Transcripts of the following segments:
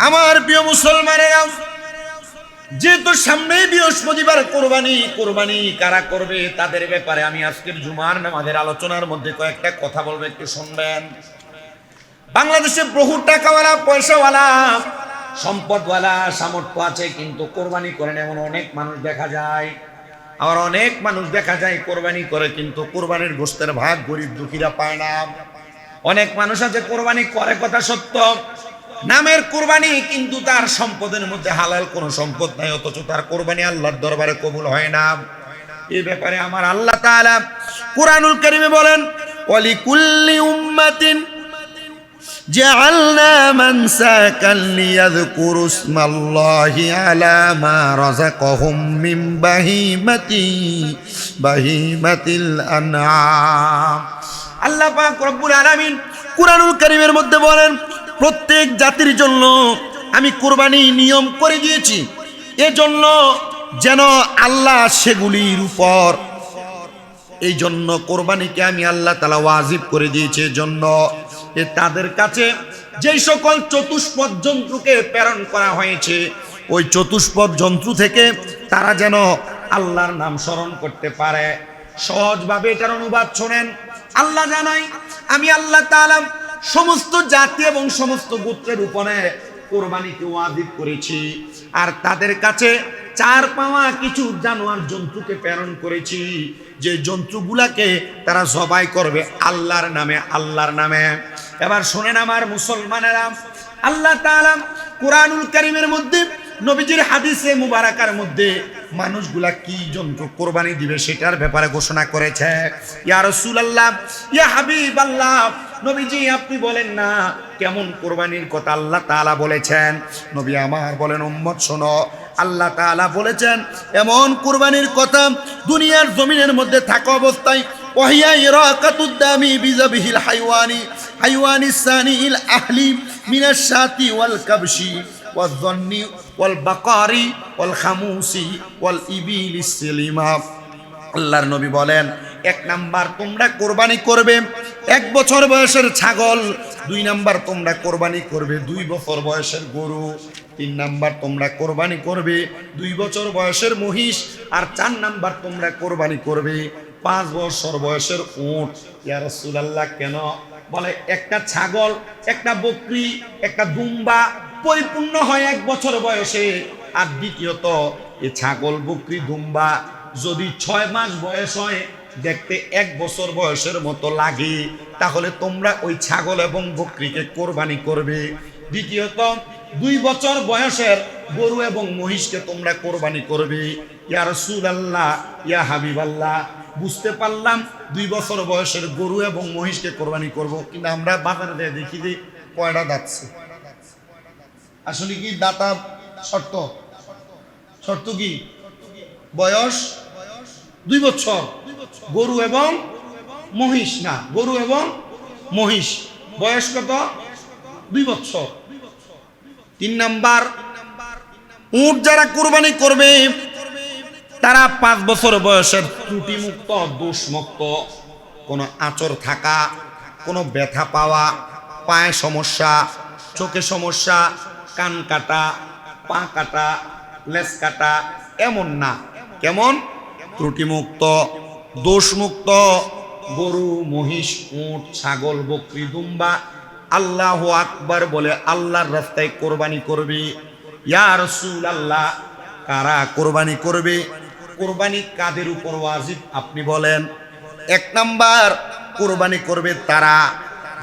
আমার প্রিয় মুসলমানেরা, যেহেতু সামনে বৃহস্পতিবার কোরবানি কারা করবে তাদের ব্যাপারে আমি আজকের জুমার নামাজের আলোচনার মধ্যে কয়েকটা কথা বলবো, একটু শুনবেন। বাংলাদেশে বহু টাকাওয়ালা, পয়সাওয়ালা, সম্পদওয়ালা, সামর্থ্য আছে, কিন্তু কোরবানি করেন এমন অনেক মানুষ দেখা যায়। আবার অনেক মানুষ দেখা যায় কোরবানি করে, কিন্তু কোরবানির গোশতের ভাগ গরিব দুঃখীরা পায় না। অনেক মানুষ আছে কোরবানি করে, কথা সত্য, নামের কোরবানি, কিন্তু তার সম্পদের মধ্যে হালাল কোনো সম্পদ নাই, অথচ তার কোরবানি আল্লাহর দরবারে কবুল হয় না। এই ব্যাপারে আমার আল্লাহ তাআলা কুরআনুল কারীমে বলেন, ওয়ালিকুল্লি উম্মাতিন জাআলনা মানসাকান লিয়াযকুরু ইসমাল্লাহি আলা মা রাযাকাহুম মিন বাহিমাতিল আনআম। আল্লাহ পাক রব্বুল আলামিন কুরআনুল কারীমের মধ্যে বলেন, প্রত্যেক জাতির জন্য আমি কোরবানি নিয়ম করে দিয়েছি, এজন্য যেন আল্লাহ সেগুলির উপর, এই জন্য কোরবানিকে আমি আল্লাহ তাআলা ওয়াজিব করে দিয়েছি। এজন্য তাদের কাছে যেই সকল চতুষ্পদ জন্তুকে প্রেরণ করা হয়েছে, ওই চতুষ্পদ জন্তু থেকে তারা যেন আল্লাহর নাম স্মরণ করতে পারে। সহজভাবে এটার অনুবাদ শোনেন। আল্লাহ জানাই, আমি আল্লাহ তাআলা সমস্ত জাতি এবং সমস্ত গোত্রের উপরে কোরবানিকে ওয়াজিব করেছি, আর তাদের কাছে চার পাওয়া কিছু জানোয়ার জন্তুকে প্রেরণ করেছি, যে জন্তুগুলাকে তারা জবাই করবে আল্লাহর নামে। এবার শোনেন আমার মুসলমানেরা, আল্লাহ তাআলা কুরআনুল কারীমের মধ্যে নবীজির হাদিসে মুবারাকার মধ্যে মানুষগুলা কি জন্তু কোরবানি দিবে সেটার ব্যাপারে ঘোষণা করেছে। ইয়া রাসূলুল্লাহ, ইয়া হাবিবাল্লাহ, নবীজি আপনি বলেন না কেমন কোরবানির কথা আল্লাহ তাআলা বলেছেন। নবী আমার বলেন, উম্মত শোনো, আল্লাহ তাআলা বলেছেন এমন কোরবানির কথা, দুনিয়ার জমিনের মধ্যে থাকা অবস্থায় ওয়াহিয়া ইরাকাতুদ দামি বিযাবিহিল হাইওয়ানিস সানিল আহলি মিনাশ শাতি ওয়াল কাবশি ওয়াল যন্নি ওয়াল বাকারি ওয়াল খামুসি ওয়াল ইবিলিস সালিমা। আল্লাহর নবী বলেন, এক নাম্বার তোমরা কোরবানি করবে 1 বছর বয়সের ছাগল, 2 নাম্বার তোমরা কোরবানি করবে 2 বছর বয়সের গরু, 3 নাম্বার তোমরা কোরবানি করবে 2 বছর বয়সের মহিষ, আর 4 নাম্বার তোমরা কোরবানি করবে 5 বছর বয়সের উট। ইয়া রাসূলুল্লাহ, কেন? বলে একটা ছাগল, একটা বকরি, একটা দুম্বা পরিপূর্ণ হয় 1 বছর বয়সে, আর দ্বিতীয়ত এই ছাগল, বকরি, দুম্বা যদি 6 মাস বয়স হয়, দেখতে 1 বছর বয়সের মতো লাগে, তাহলে তোমরা ওই ছাগল এবং বকরিকে কোরবানি করবে। দ্বিতীয়ত 2 বছর বয়সের গরু এবং মহিষকে তোমরা কোরবানি করবে। ইয়া রাসূলুল্লাহ, ইয়া হাবিবাল্লাহ, বুঝতে পারলাম 2 বছর বয়সের গরু এবং মহিষকে কোরবানি করব, কিন্তু আমরা বাজারে দেখি যে কয়টা দাঁতছে। আসলে কি দাতা শর্ত কি? বয়স 2 বছর গরু এবং মহিষ, না গরু এবং মহিষ বয়স কত? 2 বছর। 3 নাম্বার, উট যারা কোরবানি করবে তারা 5 বছর বয়সের, ত্রুটিমুক্ত, দোষমুক্ত, কোনো আঁচড় থাকা, কোনো ব্যথা পাওয়া, পায়ে সমস্যা, চোখে সমস্যা, কান কাটা, পা কাটা, লেজ কাটা, এমন না। কেমন? ত্রুটিমুক্ত, দোষমুক্ত গরু, মহিষ, উট, ছাগল, বকরি, দুম্বা আল্লাহু আকবার বলে আল্লাহর রাস্তায় কোরবানি করবে। ইয়া রাসূলুল্লাহ, কারা কোরবানি করবে? কোরবানি কাদের উপর ওয়াজিব আপনি বলেন? 1 নাম্বার, কোরবানি করবে তারা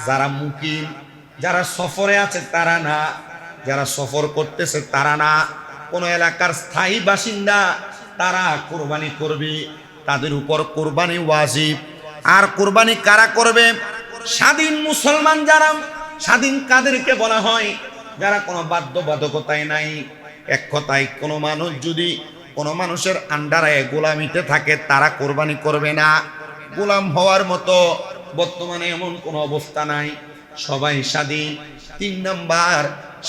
যারা মুকিম, যারা সফরে আছে তারা না, যারা সফর করতেছে তারা না, কোন এলাকার স্থায়ী বাসিন্দা তারা কোরবানি করবে, তাদের উপর কোরবানি ওয়াজিব। আর কোরবানি কারা করবে? স্বাধীন মুসলমান যারা। স্বাধীন কাদেরকে বলা হয়? যারা কোনো বাধ্যবাধকতায় নাই। এক কথায় কোনো মানুষ যদি কোনো মানুষের আন্ডারে গোলামিতে থাকে তারা কোরবানি করবে না। গোলাম হওয়ার মতো বর্তমানে এমন কোনো অবস্থা নাই, সবাই স্বাধীন। 3 নাম্বার,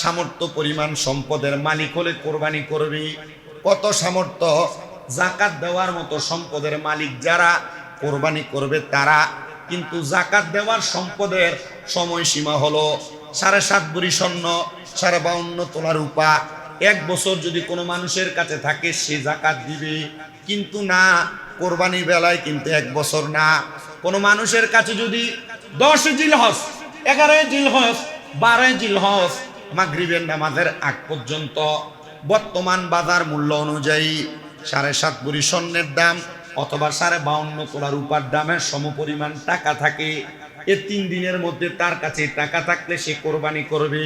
সামর্থ্য পরিমাণ সম্পদের মালিক হলে কোরবানি করবে। কত সামর্থ্য? জাকাত দেওয়ার মতো সম্পদের মালিক যারা, কোরবানি করবে তারা। কিন্তু জাকাত দেওয়ার সম্পদের সময়সীমা হলো 7.5 ভরি স্বর্ণ, 52.5 তোলা রূপা। 1 বছর যদি কোনো মানুষের কাছে থাকে সে যাকাত দিবে, কিন্তু না, কোরবানির বেলায় কিন্তু 1 বছর না। কোনো মানুষের কাছে যদি 10 জিলহজ, 11 জিলহজ, 12 জিলহজ মাগরিবের নামাজের আগ পর্যন্ত বর্তমান বাজার মূল্য অনুযায়ী 7.5 ভরি স্বর্ণের দাম অথবা 52.5 তোলা রূপার দামের সমপরিমাণ টাকা থাকে, এই 3 দিনের মধ্যে তার কাছে টাকা থাকলে সে কোরবানি করবে।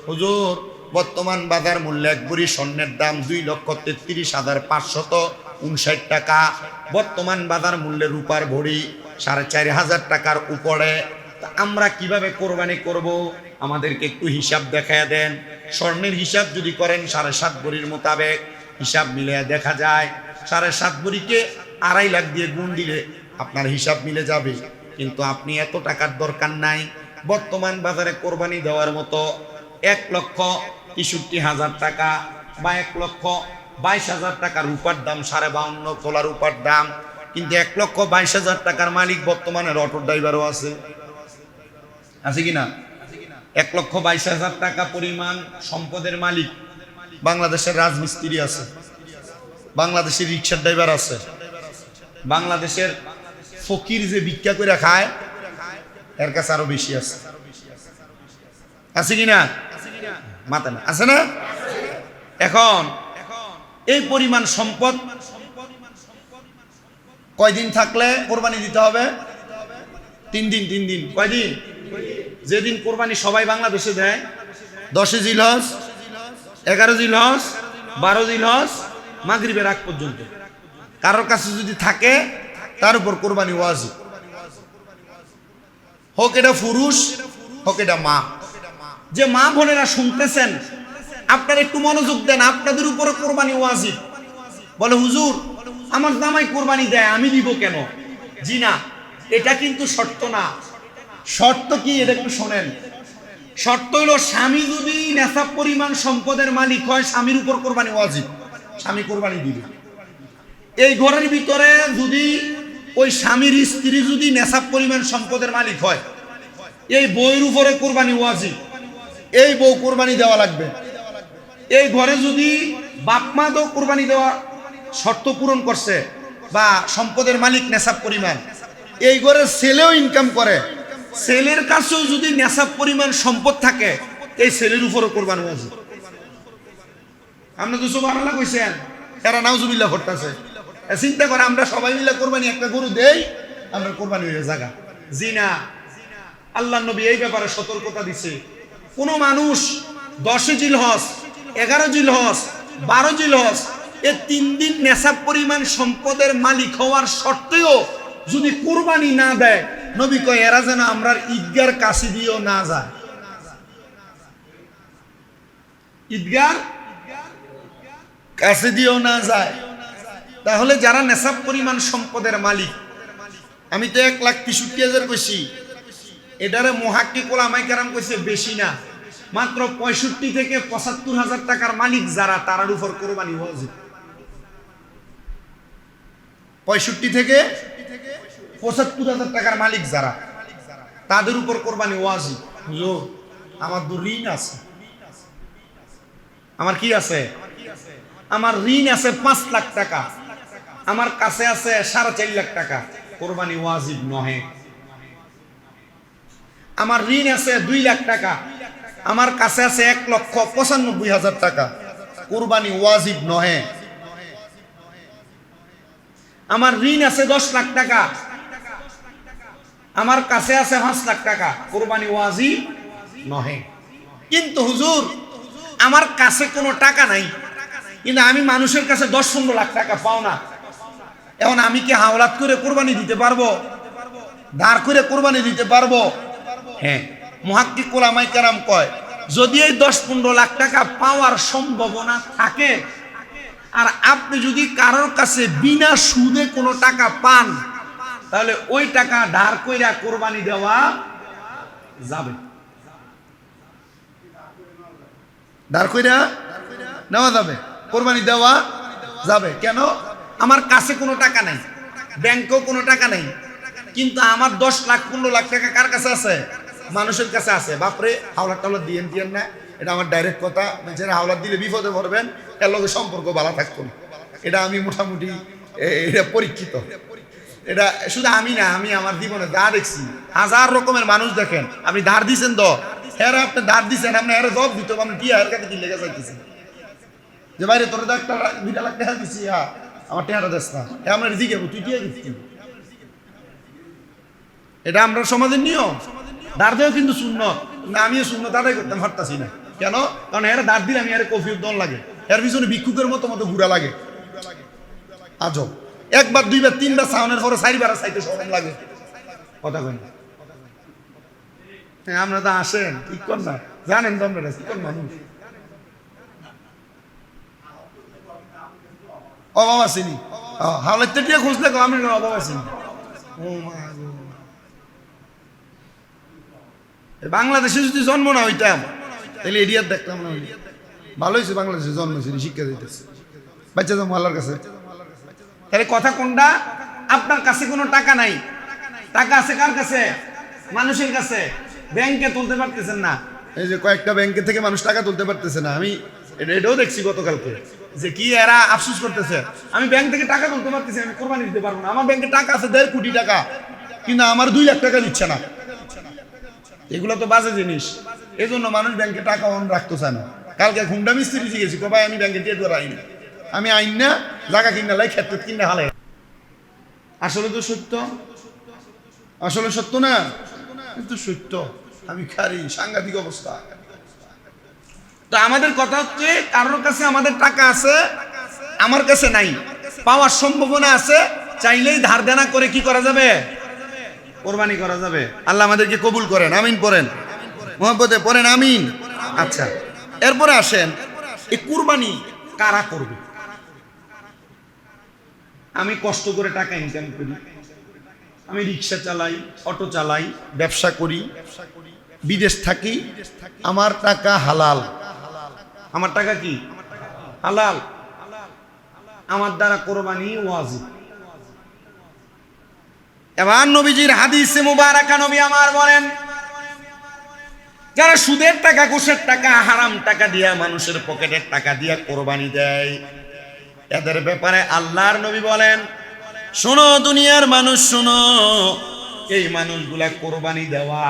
হুজুর, বর্তমান বাজার মূল্য 1 ভরি স্বর্ণের দাম 2,33,559 টাকা। বর্তমান বাজার মূল্যে রূপার ভরি 4,500 টাকার উপরে। আমরা কিভাবে কোরবানি করব? আমাদেরকে একটু হিসাব দেখায় দেন। স্বর্ণের হিসাব যদি করেন 7.5 ভরির মোতাবেক হিসাব মিলে দেখা যায় 7.5 ভরিকে 2.5 লাখ দিয়ে গুণ দিলে আপনার হিসাব মিলে যাবে। কিন্তু আপনি এত টাকার দরকার নাই। বর্তমান বাজারে কোরবানি দেওয়ার মতো 1,63,000 টাকা বা 1,22,000 টাকা রূপার দাম, 52.5 তোলা রূপার দাম। কিন্তু 1,22,000 টাকার মালিক বর্তমানে অটো ড্রাইভারও আছে কিনা? 1,22,000 টাকা পরিমাণ সম্পদের মালিক বাংলাদেশের রাজমিস্ত্রি আছে, বাংলাদেশের রিক্সার ড্রাইভার আছে, বাংলাদেশের ফকির যে ভিক্ষা করে খায় এর কাছে আরো বেশি আছে কিনা? মাথা না আছে না? এখন এই পরিমাণ সম্পদ কয়দিন থাকলে কোরবানি দিতে হবে? 3 দিন। 3 দিন। কয়দিন? যেদিন কোরবানি সবাই বাংলাদেশে দেয়, 10 জিলহজ, 11 জিলহজ, 12 জিলহজ মাগরিবের আগ পর্যন্ত কারোর কাছে যদি থাকে তার উপর কোরবানি ওয়াজিব। হোক এটা পুরুষ, হোক এটা মা। যে মা বোনেরা শুনতেছেন, আপনারা একটু মনোযোগ দেন, আপনাদের উপরে কোরবানি ওয়াজিব। বলে হুজুর, আমার জামাই কোরবানি দেয়, আমি দিব কেন? জি না, এটা কিন্তু শর্ত না। শর্ত কি এটা একটু শোনেন। শর্ত হলো স্বামী যদি নেশাব পরিমাণ সম্পদের মালিক হয়, স্বামীর উপর কোরবানি ওয়াজিব, স্বামী কোরবানি দিবে। এই ঘরের ভিতরে যদি ওই স্বামীর স্ত্রী যদি নেশাব পরিমাণ সম্পদের মালিক হয়, এই বউয়ের উপরে কোরবানি ওয়াজিব, এই বউ কোরবানি দেওয়া লাগবে। এই ঘরে যদি বাপ মা তো কোরবানি দেওয়া শর্ত পূরণ করছে বা সম্পদের মালিক নেশাব পরিমাণ, এই ঘরের ছেলেও ইনকাম করে, ছেলের কাছেও যদি নেশাব পরিমাণ সম্পদ থাকে, এই ছেলের উপরও কোরবানি ওয়াজিব। আমরা তো সুবহানাল্লাহ কইছেন, এরা নাউজুবিল্লাহ করতেছে। চিন্তা করে আমরা সবাই মিলে কোরবানি একটা গরু দেই, আমরা কোরবানি হয়ে জায়গা। জি না, আল্লাহ নবী এই ব্যাপারে সতর্কতা দিছে। কোন মানুষ 10 জিলহজ, 11 জিলহজ, 12 জিলহজ এই 3 দিন নেশাব পরিমাণ সম্পদের মালিক হওয়ার সত্ত্বেও যদি কোরবানি না দেয়, নবী কয় এরা যেন আমরার ঈদগার কাছে দিয়েও না যায়। ঈদগার কাছে দিয়েও না যায়। তাহলে যারা নেশাব পরিমাণ সম্পদের মালিক, আমি তো 1,63,000 কইছি, এটারে মুহাক্কিক উলামায়ে কেরাম কইছে বেশি না, মাত্র 65 থেকে 75,000 টাকার মালিক যারা, তার উপর কোরবানি ওয়াজিব। 65 থেকে 75,000 টাকার মালিক যারা, তাদের উপর কোরবানি ওয়াজিব। হুজুর, আমার তো ঋণ আছে। আমার কি আছে? আমার ঋণ আছে 5 লাখ টাকা, আমার কাছে আছে 4.5 লাখ টাকা, কোরবানি ওয়াজিব নহে। আমার ঋণ আছে 2 লাখ টাকা, আমার কাছে আছে 1,95,000 টাকা, কোরবানি ওয়াজিব নহে। আমার ঋণ আছে 10 লাখ টাকা, আমার কাছে আছে 5 লাখ টাকা, কোরবানি ওয়াজিব নহে। কিন্তু হুজুর, আমার কাছে কোনো টাকা নাই, কিন্তু আমি মানুষের কাছে 10-15 লাখ টাকা পাও না, এখন আমি কি হাওলাত করে কোরবানি দিতে পারবো? ধার করে কোরবানি দিতে পারবো? হ্যাঁ, মুহাক্কিক উলামায়ে কেরাম কয়, যদি এই 10-15 লাখ টাকা পাওয়ার সম্ভাবনা থাকে, আর আপনি যদি কারোর কাছে বিনা সুদে কোনো টাকা পান, তাহলে ওই টাকা ধার কইরা কোরবানি দেওয়া যাবে। ধার কইরা নেওয়া যাবে, কোরবানি দেওয়া যাবে। কেন? আমার কাছে কোনো টাকা নাই, ব্যাংকেও কোনো টাকা নাই, কিন্তু আমার 10 লাখ 15 লাখ টাকা কার কাছে আছে? মানুষের কাছে আছে। বাপরে, হাওলাত টাওলাত দিয়েন না, এটা আমার ডাইরেক্ট কথা, যারা হাওলাত দিলে বিপদে পড়বেন, এর লগে সম্পর্ক ভালো থাকতো না। এটা আমি মোটামুটি এটা পরীক্ষিত। এটা শুধু আমি না, আমি আমার জীবনে যা দেখছি, হাজার রকমের মানুষ দেখেন। আপনি ধার দিচ্ছেন তো, হ্যাঁ আপনি ধার দিচ্ছেন, আপনি হ্যাঁ জব দিত, আপনি কি এর কাছে কি লেগে যাইতেছেন যে বাইরে তোর তো 1-2 লাখ টাকা দিচ্ছি, আমার টেহারা দেশ না, আমরা দিকে তুই দিয়ে দিচ্ছি। এটা আমরা সমাজের নিয়ম। দাঁড় দেওয়া কিন্তু শূন্য না, আমিও শূন্য দাঁড়াই করতে পারতাছি না। কেন? কারণ এর দাঁড় দিলে আমি এর কফির দল লাগে, এর পিছনে ভিক্ষুকের মতো ঘুরা লাগে। আজব, 1বার 2বার 3বার সাউনের পরে 4বার চাইতে সরম লাগে। কথা কই না? আমরা তো আসেন ঠিক কর না, জানেন তো আপনারা কি কোন মানুষ অভাব আসেনি। হাওলাতে টিয়া খুঁজলে আমি অভাব আসেনি। ও মা গো, বাংলাদেশে যদি জন্ম না হইতাম তাহলে এরিয়ার দেখতাম না। ভালো হয়েছে বাংলাদেশে জন্ম হয়েছে, শিক্ষা দিতেছে বাচ্চা জন্ম আল্লাহর কাছে। তাহলে কথা কোনটা? আপনার কাছে কোনো টাকা নাই, টাকা আছে কার কাছে? মানুষের কাছে। ব্যাংকে তুলতে পারতেছেন না, এই যে কয়েকটা ব্যাংকে থেকে মানুষ টাকা তুলতে পারতেছে না। আমি এটাও দেখছি গতকালকে, যে কি এরা আফসোস করতেছে, আমি ব্যাংক থেকে টাকা তুলতে পারতেছি, আমি কোরবানি দিতে পারবো না। আমার ব্যাংকে টাকা আছে 1.5 কোটি টাকা, কিন্তু আমার 2 লাখ টাকা দিচ্ছে না। এগুলো তো বাজে জিনিস। এই জন্য মানুষ ব্যাংকে টাকা অন রাখতে চায় না। কালকে হুন্ডা মিস্ত্রি জিজ্ঞেস ভাই আমি ব্যাংকে টেট করে আইনি, আমি আইন না জায়গা কিনা লাই ক্ষেত্রে কিনা হালে। আসলে তো সত্য, আসলে সত্য না, কিন্তু সত্য। আমি খারি সাংঘাতিক অবস্থা। তো আমাদের কথা হচ্ছে, কারোর কাছে আমাদের টাকা আছে, আমার কাছে নাই, পাওয়ার সম্ভাবনা আছে, চাইলেই ধার দেনা করে কি করা যাবে? কোরবানি করা যাবে। আল্লাহ আমাদেরকে কবুল করেন, আমিন পড়েন, মোহাম্মদে পড়েন আমিন। আচ্ছা, এরপরে আসেন, এই কুরবানি কারা করবে? আমি কষ্ট করে টাকা ইনকাম করি, আমি রিক্সা চালাই, অটো চালাই, ব্যবসা করি, বিদেশ থাকি, আমার টাকা হালাল। আমার টাকা কি হালাল, আমার দ্বারা কোরবানি ওয়াজিব। এবার নবীজির হাদিসে মুবারাকা নবী আমার বলেন, যারা সুদের টাকা, ঘুষের টাকা, হারাম টাকা দিয়া, মানুষের পকেটের টাকা দিয়া কোরবানি দেয়, এদের ব্যাপারে আল্লাহর নবী বলেন, শোনো দুনিয়ার মানুষ শোনো, এই মানুষগুলা কোরবানি দেওয়া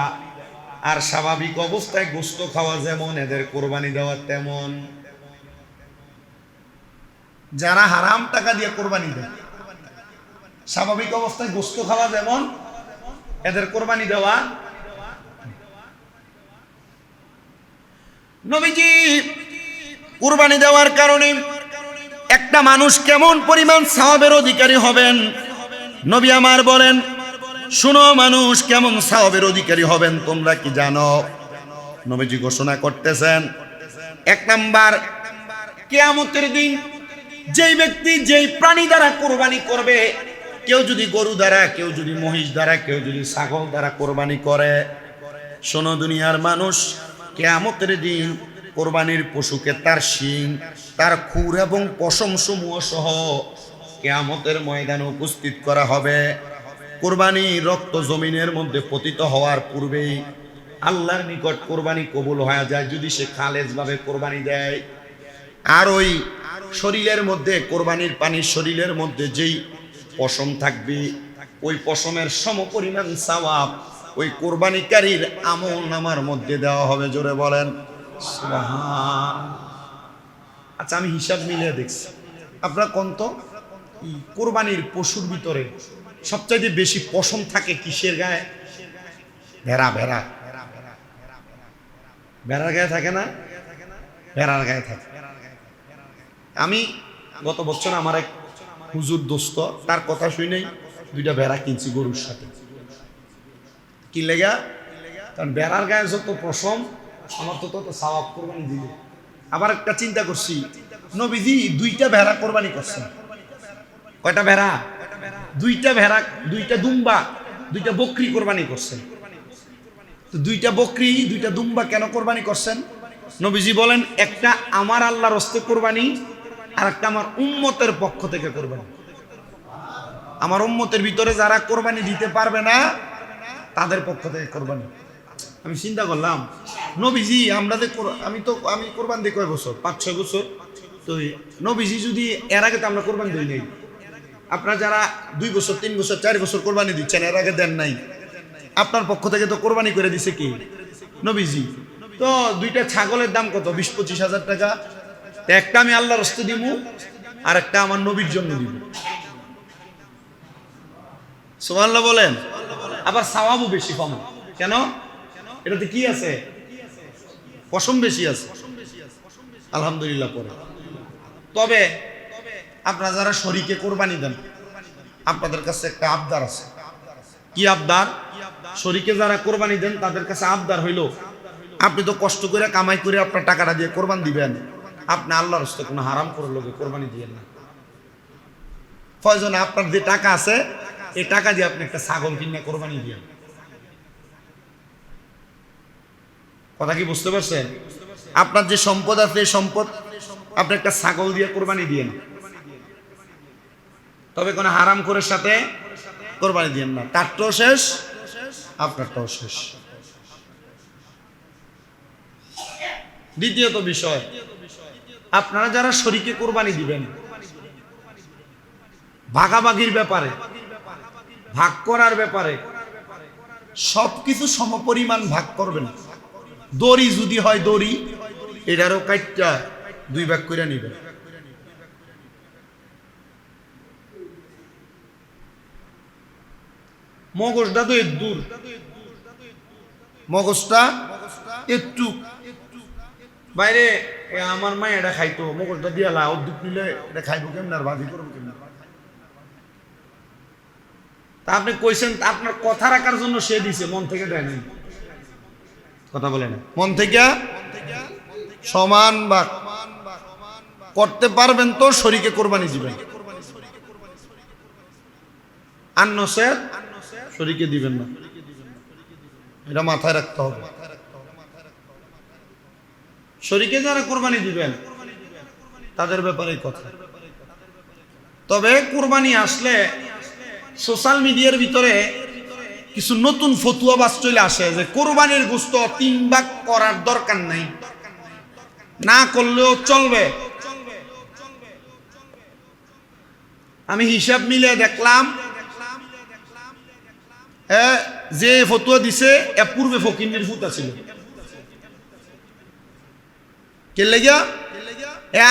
আর স্বাভাবিক অবস্থায় গোশত খাওয়া যেমন, এদের কোরবানি দেওয়া তেমন। যারা হারাম টাকা দিয়ে কোরবানি দেয়, স্বাভাবিক অবস্থায় গোশত খাওয়া যেমন, এদের কোরবানি দেওয়া। নবীজি কোরবানি দেওয়ার কারণে একটা মানুষ কেমন পরিমাণ সওয়াবের অধিকারী হবেন, নবী আমার বলেন, শুনো মানুষ কেমন সওয়াবের অধিকারী হবেন তোমরা কি জানো? নবীজি ঘোষণা করতেছেন, 1 নাম্বার, কিয়ামতের দিন যেই ব্যক্তি যেই প্রাণী দ্বারা কোরবানি করবে, কেউ যদি গরু দ্বারা, কেউ যদি মহিষ দ্বারা, কেউ যদি ছাগল দ্বারা কোরবানি করে, শোনো দুনিয়ার মানুষ, কিয়ামতের দিন কোরবানির পশুকে তার শিং, তার খুর এবং পশম সমূহ সহ কিয়ামতের ময়দানে উপস্থিত করা হবে। কোরবানি রক্ত জমিনের মধ্যে পতিত হওয়ার পূর্বেই আল্লাহর নিকট কোরবানি কবুল হয়ে যায় যদি সে খালেজ ভাবে কোরবানি দেয়। আর ওই শরীরের মধ্যে, কোরবানির পানির শরীরের মধ্যে যেই পশম থাকবে, ওই পশমের সমপরিমাণ সওয়াব ওই কোরবানিকারীর আমলনামার মধ্যে দেওয়া হবে। জোরে বলেন সুবহান। আচ্ছা, আমি হিসাব মিলিয়ে দেখছি, আপনারা কোন তো কোরবানির পশুর ভিতরে সবচাইতে বেশি পশম থাকে কিসের গায়ে? ভেড়া। ভেড়া ভেড়ার গায়ে থাকে না? ভেড়ার গায়ে থাকে। আমি গত বছর আমার এক হুজুর দোস্ত, তার কথা শুনেই 2টা ভেড়া কিনছি গরুর সাথে। কি লেগা? কারণ ভেড়ার গায়ে যত পশম, আমার তো তত সওয়াব কোরবানি দিবে। আবার একটা চিন্তা করছি, নবীজি 2টা ভেড়া কোরবানি করছেন। কয়টা ভেড়া? 2টা ভেড়া, 2টা দুম্বা, 2টা বকরি কোরবানি করছেন। তো 2টা বকরি, 2টা দুম্বা কেন কোরবানি করছেন? নবীজি বলেন, একটা আমার আল্লাহর হস্তে কোরবানি, আর একটা আমার উম্মতের পক্ষ থেকে কোরবানি। আমার উম্মতের ভিতরে যারা কোরবানি দিতে পারবে না, তাদের পক্ষ থেকে কোরবানি। আমি চিন্তা করলাম নবীজি আমরা আমি কোরবান দিই কয় বছর 5-6 বছর, তো নবীজি যদি এর আগে তো আমরা কোরবান দিই নাই, আপনারা যারা 2 বছর 3 বছর 4 বছর কোরবানি দিচ্ছেন এর আগে দেন নাই, আপনার পক্ষ থেকে তো কোরবানি করে দিছে কি নবীজি। তো 2টা ছাগলের দাম কত? 20-25 হাজার টাকা। একটা আমি আল্লাহর রাস্তায় দিব আর একটা আমার নবীর জন্য দিব। সুবহানাল্লাহ বলেন। আবার সওয়াবও বেশি পাবো। কেন? এটাতে কি আছে? পশম বেশি আছে। আলহামদুলিল্লাহ পরে। তবে আপনারা যারা শরীকে কোরবানি দেন, আপনাদের কাছে একটা আবদার আছে। কি আবদার? শরীকে যারা কোরবানি দেন তাদের কাছে আবদার হইল, আপনি তো কষ্ট করে কামাই করে আপনার টাকাটা দিয়ে কোরবান দিবেন, আপনি আল্লাহর রাস্তায় কোনো হারাম করে লোকে কোরবানি দিবেন না। প্রয়োজনে আপনার যে টাকা আছে এই টাকা দিয়ে আপনি একটা ছাগল কিনে কোরবানি দিবেন। কথা কি বুঝতে পারছেন? আপনার যে সম্পদ আছে এই সম্পদ আপনি একটা ছাগল দিয়ে কোরবানি দিয়েন, তবে কোনো হারাম করে সাথে কোরবানি দিয়েন না। তারটাও শেষ, আপনারটাও শেষ। দ্বিতীয়ত বিষয়, আপনারা যারা শরীকে কোরবানি দিবেন, ভাগাভাগির ব্যাপারে, ভাগ করার ব্যাপারে সবকিছু সমপরিমাণ ভাগ করবেন। দড়ি যদি হয় দড়ি, এটারও কাটটা 2 ভাগ করে নিবেন। মগজটা তো দূর, মগজটা একটু বাইরে। আমার মা এটা খাইতো, মগজটা দিয়া লা দুধ নিলে এটা খাইবো কেমন আর ভাজি করবো কেমন? তা আপনি কইছেন আপনার কথা রাখার জন্য সে দিছে, মন থেকে দেয় নাই। কথা বলে না, মন থেকে সমান ভাগ করতে পারবেন তো শরীকে কোরবানি দিবেন, আন্নসের শরীকে দিবেন না। এটা মাথায় রাখতে হবে। শরীকে যারা কোরবানি দিবেন তাদের ব্যাপারে কথা। তবে কোরবানি আসলে সোশ্যাল মিডিয়ার ভিতরে কিছু নতুন ফতুয়াবাজ চলে আসে যে কোরবানির গোশত 3 ভাগ করার দরকার নাই, না করলেও চলবে। আমি হিসাব মিলিয়ে দেখলাম যে ফতুয়া দিছে এ পূর্বে ফকিন্নির ফুটা ছিল। কে লেগা?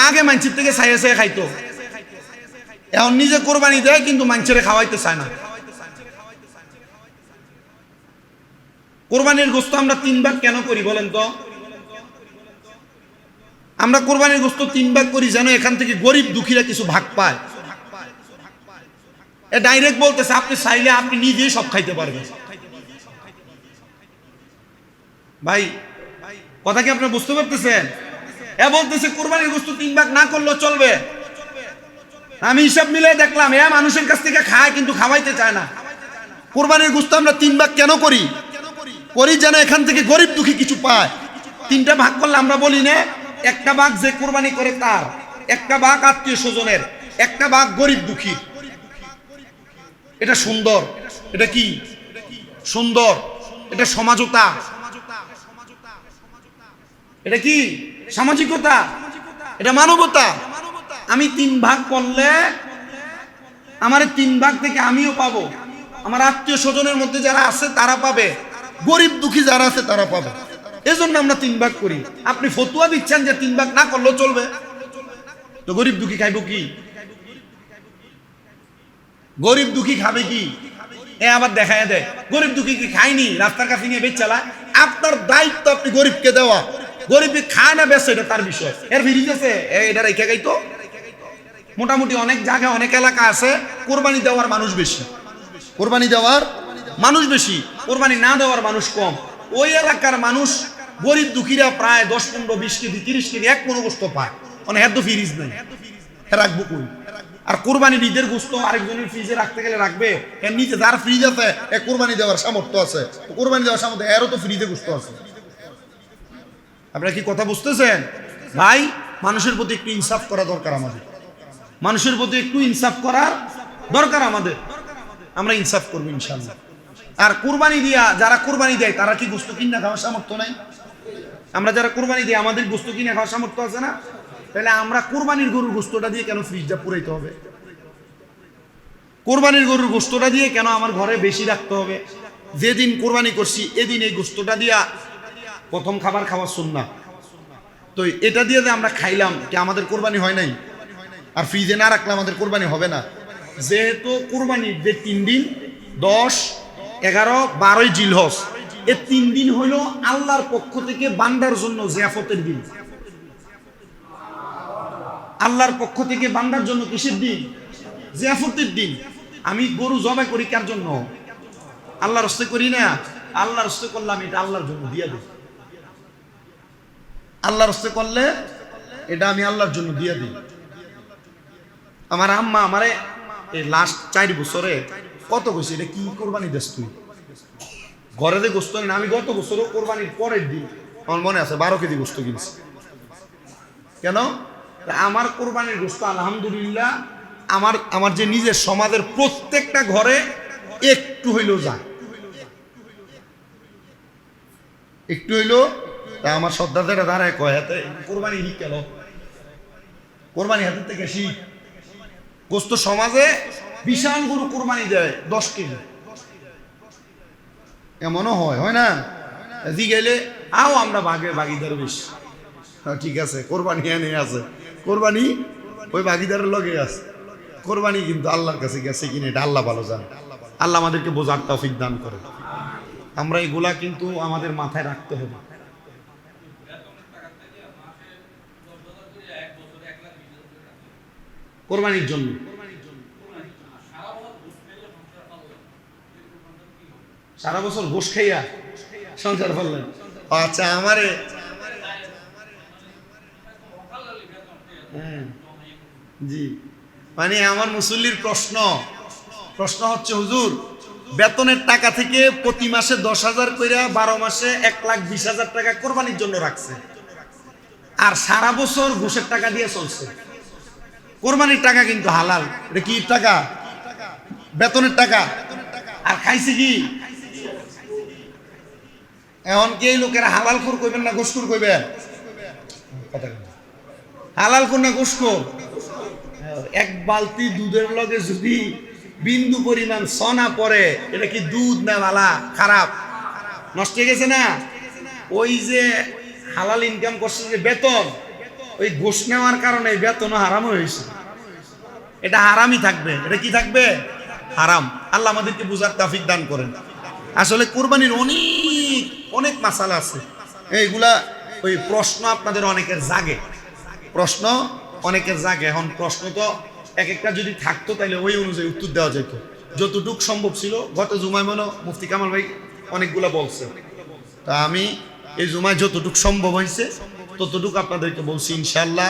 আগে মানুষের থেকে ছাইয়া ছাইয়া খাইতো, এখন নিজে কোরবানি দেয় কিন্তু মানুষের খাওয়াইতে চায় না। কোরবানির গোশত আমরা 3 ভাগ কেন করি বলেন তো? আমরা কোরবানির গোশত 3 ভাগ করি যেন এখান থেকে গরিব দুঃখীরা কিছু ভাগ পায়। এ ডাইরেক্ট বলতেছে আপনি চাইলে আপনি নিজেই সব খাইতে পারবেন। ভাই কথা কি আপনারা বুঝতে পারতেছেন? এ বলতেছে কোরবানির গোশত 3 ভাগ না করলেও চলবে। আমি হিসাব মিলে দেখলাম এ মানুষের কাছ থেকে খায় কিন্তু খাওয়াইতে চায় না। কোরবানির গোশত আমরা 3 ভাগ কেন করি? করি যেন এখান থেকে গরিব দুঃখী কিছু পায়। 3টা ভাগ করলে আমরা বলি না, একটা ভাগ যে কোরবানি করে তার, একটা ভাগ আত্মীয় স্বজনের, একটা ভাগ গরিব দুঃখী। এটা সুন্দর। এটা কি সুন্দর? এটা সমাজতা। এটা কি সামাজিকতা? এটা মানবতা। আমি 3 ভাগ করলে আমার 3 ভাগ থেকে আমিও পাবো, আমার আত্মীয় স্বজনের মধ্যে যারা আছে তারা পাবে, গরিব দুঃখী যারা আছে তারা পাবে। এজন্য আমরা 3 ভাগ করি। আপনি ফতুয়া দিচ্ছেন যে 3 ভাগ না করলেও চলবে, তো গরিব দুঃখী খাইব কি? গরিব দুঃখী খাবে কি? আবার দেখায় দেয় গরিব দুঃখী কি খায়নি, রাস্তার কাছে নিয়ে বেচ চালা। আপনার দায়িত্ব আপনি গরিবকে দেওয়া, গরিবকে খায় না বেচে এটা তার বিষয়। এর ফিরিজ আছে এটা রেখে গাইতো। মোটামুটি অনেক জায়গায় অনেক এলাকা আছে কোরবানি দেওয়ার মানুষ বেশি, কোরবানি দেওয়ার মানুষ বেশি, কোরবানি না দেওয়ার মানুষ কম। ওই এলাকার মানুষ গরিব দুঃখীরা প্রায় 10, 15, 20 কেজি 30 কেজি 1 মণ গোশত পায়, অনেক এত ফ্রিজ নেই, রাখবো কই? আর কোরবানির ঈদের গোশত আরেকজনের ফ্রিজে রাখতে গেলে রাখবে? এর নিচে যার ফ্রিজ আছে এ কোরবানি দেওয়ার সামর্থ্য আছে, কোরবানি দেওয়ার সামর্থ্য এরও তো ফ্রিজে গোশত আছে। আপনারা কি কথা বুঝতেছেন? ভাই মানুষের প্রতি একটু ইনসাফ করা দরকার আমাদের, মানুষের প্রতি একটু ইনসাফ করার দরকার আমাদের। আমরা ইনসাফ করবো ইনশাআল্লাহ। আর কুরবানি দিয়া যারা কুরবানি দেয় তারা কি গোস্ত কিনা খাওয়ার সামর্থ্য নাই? আমরা যারা কুরবানি দিই আমাদের গোস্ত কিনে খাওয়ার সামর্থ্য আছে না? তাহলে আমরা কুরবানির গরুর গোস্তটা দিয়ে কেন ফ্রিজটা পুরাইতে হবে? কোরবানির গরুর গোস্তটা দিয়ে কেন আমার ঘরে বেশি রাখতে হবে? যেদিন কোরবানি করছি এদিন এই গোস্তটা দিয়া প্রথম খাবার খাওয়া সুন্নাহ। তো এটা দিয়ে যে আমরা খাইলাম কি আমাদের কোরবানি হয় নাই? আর ফ্রিজে না রাখলে আমাদের কোরবানি হবে না। যেহেতু কোরবানির যে 3 দিন 10, 11, 12 জিলহজ, এই 3 দিন হলো আল্লাহর পক্ষ থেকে বান্দার জন্য জিয়াফতের দিন। আল্লাহর পক্ষ থেকে বান্দার জন্য কিসের দিন? জিয়াফতের দিন। আমি গরু জবাই করি কার জন্য? আল্লাহর রাস্তে করি না। আল্লাহর রাস্তে করলাম এটা আল্লাহর জন্য দিয়ে দিই। আল্লাহর রাস্তে করলে এটা আমি আল্লাহর জন্য দিয়ে দিই। আমার আম্মা আমারে এই লাস্ট 4 বছরে কত কইছে, এটা কি কোরবানি দেস তুই? ঘরে যে গোস্ত না, আমি গত বছরও কোরবানির পরের দিন আমার মনে আছে 12 কেজি গোস্ত কিনছি। কেন? আমার কোরবানির গোস্ত আলহামদুলিল্লাহ আমার যে নিজের সমাজের প্রত্যেকটা ঘরে একটু হইলেও যায়, একটু হইলেও। তা আমার সর্দারদের দাঁড়ায় কয় হাতে কোরবানি শিখ কেন? কোরবানি হাতের থেকে শিখ। গোস্ত সমাজে বিশাল গরু কোরবানি দেয় 10 কেজি, এমনও হয় না? জি গেলে আও আমরা ভাগিদার বেশি। ঠিক আছে, কোরবানি এনে আছে, কোরবানি ওই ভাগিদারের লগে আছে। কোরবানি কিন্তু আল্লাহর কাছে গেছে কিনা এটা আল্লাহ ভালো জানে। আল্লাহ আমাদেরকে বোঝার তৌফিক দান করে। আমরা এগুলা কিন্তু আমাদের মাথায় রাখতে হবে। কোরবানির জন্য সারা বছর গোশ খাইয়া সংসার ফেললেন? আচ্ছা, আমারে জি, মানে আমার মুসল্লির প্রশ্ন হচ্ছে, হুজুর বেতনের টাকা থেকে প্রতি মাসে 10,000 করে 12 মাসে 1,20,000 টাকা কোরবানির জন্য রাখছে, আর সারা বছর ঘুষের টাকা দিয়ে চলছে। কোরবানির টাকা কিন্তু হালাল, এটা কি টাকা? বেতনের টাকা। আর খাইছে কি? এখন কি এই লোকেরা হালাল খুর কইবেন না গোশকুর কইবেন? হালাল খুর না গোশকুর? এক বালতি দুধের লগে যদি বিন্দু পরিমাণ সনা পড়ে, এটা কি দুধ না ভালা খারাপ? নষ্ট হয়ে গেছে না? ওই যে হালাল ইনকাম করছে যে বেতন, ওই ঘুষ নেওয়ার কারণে বেতনও হারাম হয়েছে। এটা হারামই থাকবে। এটা কি থাকবে? হারাম। আল্লাহ আমাদেরকে বুঝার তৌফিক দান করেন। আসলে কোরবানির অনেক মাসালা আছে, এইগুলা ওই প্রশ্ন আপনাদের অনেকের জাগে, এখন প্রশ্ন তো এক একটা যদি থাকতো তাহলে ওই অনুযায়ী উত্তর দেওয়া যেত, যতটুক সম্ভব ছিল। গত জুমায় মনে মুফতি কামাল ভাই অনেকগুলা বলছে, তা আমি এই জুমায় যতটুক সম্ভব হয়েছে ততটুকু আপনাদেরকে বলছি ইনশাআল্লাহ।